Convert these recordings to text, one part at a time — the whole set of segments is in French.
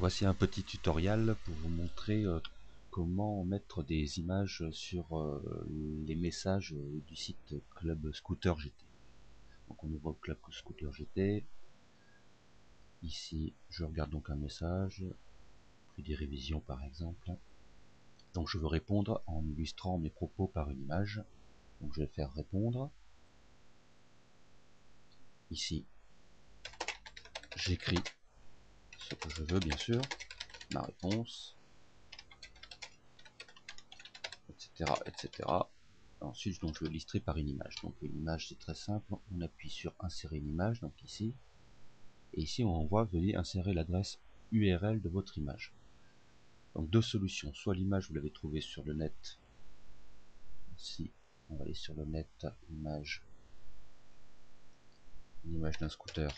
Voici un petit tutoriel pour vous montrer comment mettre des images sur les messages du site Club Scooter GT. Donc on ouvre Club Scooter GT. Ici je regarde donc un message, prix des révisions par exemple. Donc je veux répondre en illustrant mes propos par une image. Donc je vais faire répondre. Ici j'écris ce que je veux bien sûr, ma réponse, etc. etc. Ensuite, donc, je vais l'illustrer par une image. Donc une image, c'est très simple. On appuie sur insérer une image, donc ici. Et ici, on voit veuillez insérer l'adresse URL de votre image. Donc deux solutions. Soit l'image, vous l'avez trouvée sur le net. Ici, on va aller sur le net, image, une image d'un scooter.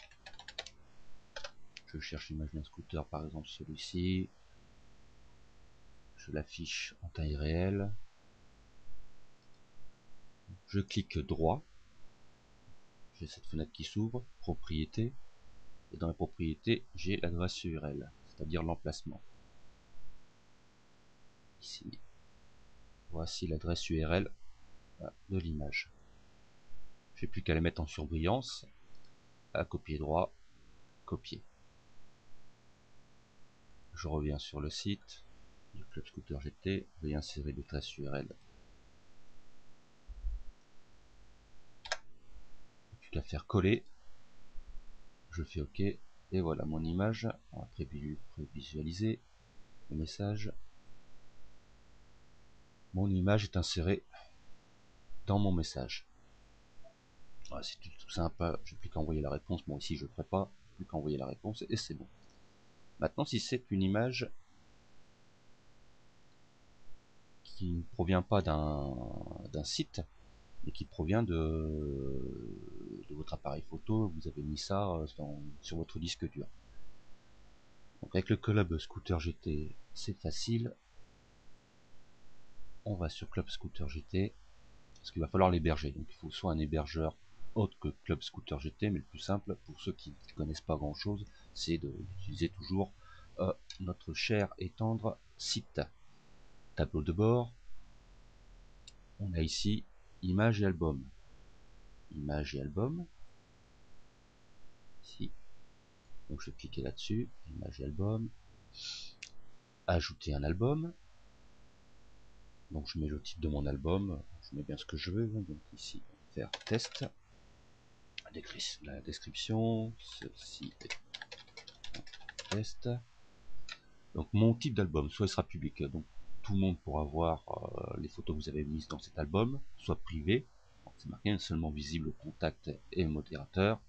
Je cherche l'image d'un scooter, par exemple celui-ci. Je l'affiche en taille réelle. Je clique droit. J'ai cette fenêtre qui s'ouvre, propriété. Et dans les propriétés, j'ai l'adresse URL, c'est-à-dire l'emplacement. Ici, voici l'adresse URL de l'image. Je n'ai plus qu'à les mettre en surbrillance, à copier droit, copier. Je reviens sur le site du Club Scooter GT, je vais insérer l'adresse URL. Plus qu'à faire coller, je fais OK, et voilà mon image. On va prévisualiser le message. Mon image est insérée dans mon message. Voilà, c'est tout simple, je n'ai plus qu'à envoyer la réponse. Bon, ici je ne le ferai pas, plus qu'à envoyer la réponse et c'est bon. Maintenant, si c'est une image qui ne provient pas d'un site, mais qui provient de votre appareil photo, vous avez mis ça sur votre disque dur. Donc avec le Club Scooter GT, c'est facile. On va sur Club Scooter GT, parce qu'il va falloir l'héberger. Donc il faut soit un hébergeur autre que Club Scooter GT, mais le plus simple, pour ceux qui ne connaissent pas grand chose, c'est d'utiliser toujours notre cher et tendre site. Tableau de bord, on a ici images et albums. Images et albums. Ici. Donc je vais cliquer là-dessus, images et albums. Ajouter un album. Donc je mets le titre de mon album, je mets bien ce que je veux. Donc ici, faire test. La description, ceci est un test. Donc mon type d'album, soit il sera public, donc tout le monde pourra voir les photos que vous avez mises dans cet album, soit privé, c'est marqué seulement visible au contact et au modérateur,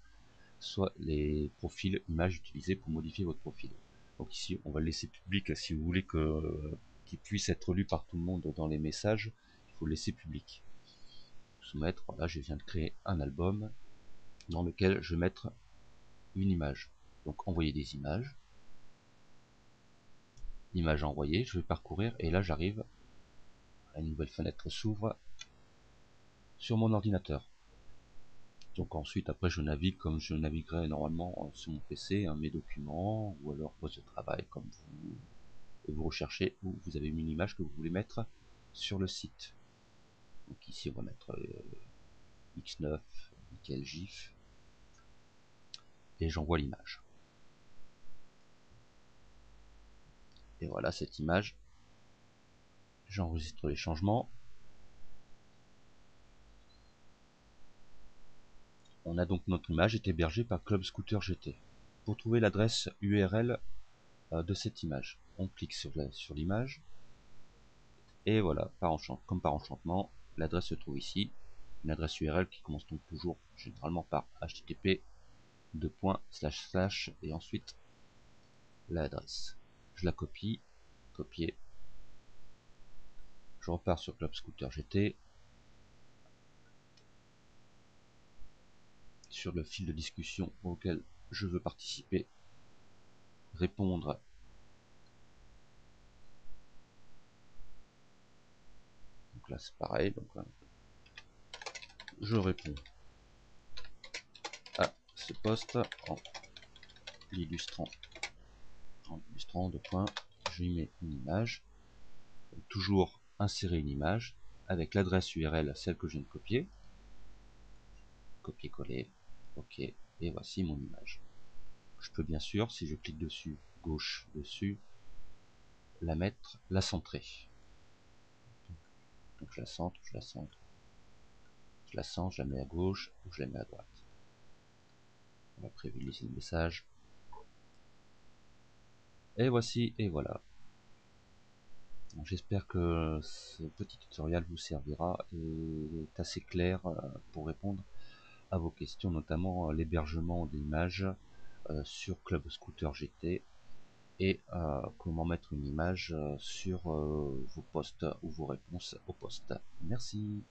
soit les profils images utilisés pour modifier votre profil. Donc ici on va le laisser public. Si vous voulez qu'il puisse être lu par tout le monde dans les messages, il faut le laisser public. Soumettre, là je viens de créer un album dans lequel je vais mettre une image. Donc envoyer des images. L'image envoyée, je vais parcourir et là j'arrive à une nouvelle fenêtre s'ouvre sur mon ordinateur. Donc ensuite après je navigue comme je naviguerai normalement sur mon PC, mes documents ou alors poste de travail comme vous, et vous recherchez où vous avez mis une image que vous voulez mettre sur le site. Donc ici on va mettre X9, nickel GIF et j'envoie l'image. Et voilà cette image. J'enregistre les changements. On a donc notre image est hébergée par Club Scooter GT. Pour trouver l'adresse URL de cette image, on clique sur l'image et voilà, comme par enchantement, l'adresse se trouve ici. Une adresse URL qui commence donc toujours généralement par http // et ensuite l'adresse. Je la copie, copier. Je repars sur Club Scooter GT. Sur le fil de discussion auquel je veux participer, répondre. Donc là c'est pareil, donc là, je réponds à ce poste en l'illustrant enregistrant de point, je lui mets une image, toujours insérer une image avec l'adresse URL, celle que je viens de copier, copier-coller, ok, et voici mon image. Je peux bien sûr, si je clique dessus, gauche dessus, la centrer. Donc je la centre, je la centre, je la centre, je la mets à gauche ou je la mets à droite. On va privilégier le message. Et voici, et voilà. J'espère que ce petit tutoriel vous servira et est assez clair pour répondre à vos questions, notamment l'hébergement d'images sur Club Scooter GT et comment mettre une image sur vos posts ou vos réponses aux posts. Merci.